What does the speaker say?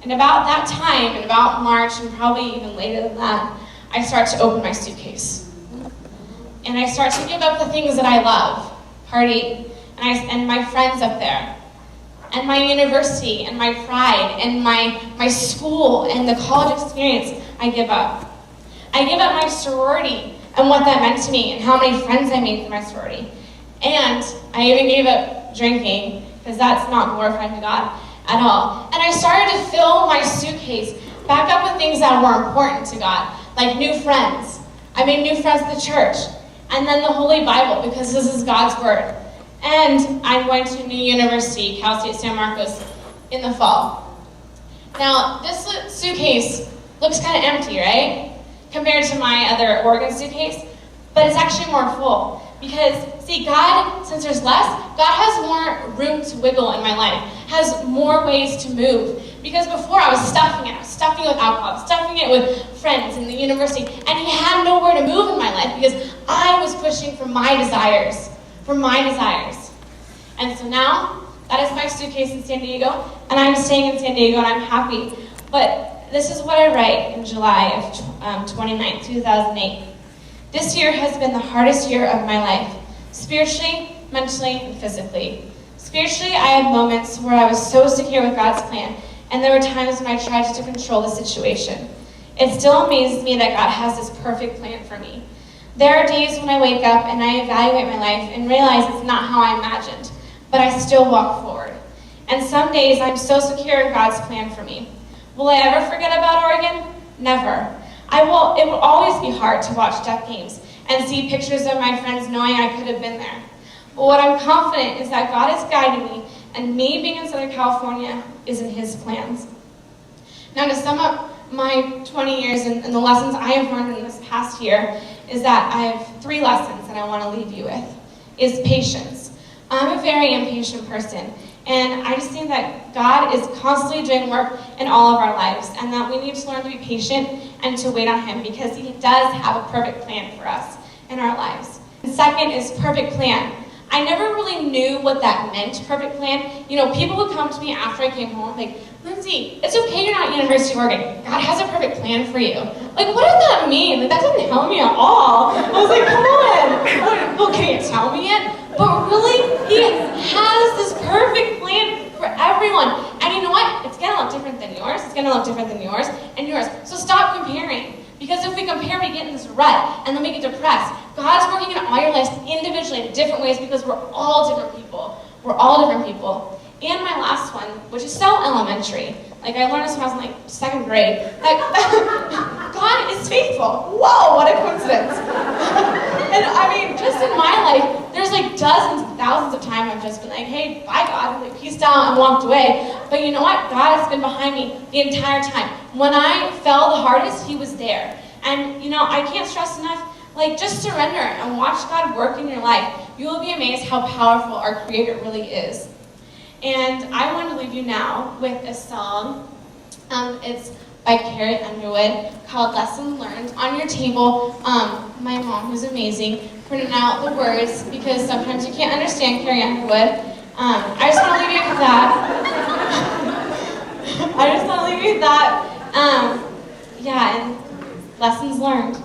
And about that time, in about March, and probably even later than that, I start to open my suitcase. And I start to give up the things that I love, party, and my friends up there, and my university, and my pride, and my school, and the college experience. I give up. I give up my sorority and what that meant to me, and how many friends I made through my sorority. And I even gave up drinking, because that's not glorifying to God at all. And I started to fill my suitcase back up with things that were important to God, like new friends. I made new friends at the church. And then the Holy Bible, because this is God's Word. And I went to a new university, Cal State San Marcos, in the fall. Now, this suitcase looks kind of empty, right? Compared to my other Oregon suitcase. But it's actually more full. Because, see, God, since there's less, God has more room to wiggle in my life, has more ways to move. Because before I was stuffing it with alcohol, stuffing it with friends in the university, and He had nowhere to move in my life because I was pushing for my desires, And so now, that is my suitcase in San Diego, and I'm staying in San Diego, and I'm happy. But this is what I write in July of 29, 2008. This year has been the hardest year of my life, spiritually, mentally, and physically. Spiritually, I had moments where I was so secure with God's plan, and there were times when I tried to control the situation. It still amazes me that God has this perfect plan for me. There are days when I wake up and I evaluate my life and realize it's not how I imagined, but I still walk forward. And some days I'm so secure in God's plan for me. Will I ever forget about Oregon? Never. It will always be hard to watch death games and see pictures of my friends knowing I could have been there. But what I'm confident is that God is guiding me, and me being in Southern California is in His plans. Now, to sum up my 20 years and the lessons I have learned in this past year is that I have 3 lessons that I want to leave you with. Is patience. I'm a very impatient person, and I just think that God is constantly doing work in all of our lives, and that we need to learn to be patient and to wait on Him, because He does have a perfect plan for us in our lives. And second is perfect plan. I never really knew what that meant, perfect plan. You know, people would come to me after I came home, like, Lindsay, it's okay you're not at University of Oregon. God has a perfect plan for you. Like, what does that mean? Like, that didn't help me at all. I was like, come on. Well, can you tell me it? But really, He has this perfect plan for everyone. And you know what? It's going to look different than yours. It's going to look different than yours and yours. So stop comparing. Because if we compare, we get in this rut, and then we get depressed. God's working in all your lives individually in different ways, because we're all different people. We're all different people. And my last one, which is so elementary, like I learned this when I was in like 2nd grade, like, God is faithful. Whoa, what a coincidence. And I mean, just in my life, there's like dozens and thousands of times I've just been like, hey, bye God, like peaced out and walked away. But you know what? God has been behind me the entire time. When I fell the hardest, He was there. And you know, I can't stress enough, like just surrender and watch God work in your life. You will be amazed how powerful our Creator really is. And I want to leave you now with a song. It's by Carrie Underwood called Lesson Learned. On your table, my mom, who's amazing, printed out the words, because sometimes you can't understand Carrie Underwood. I just want to leave you with that. Yeah, and lessons learned.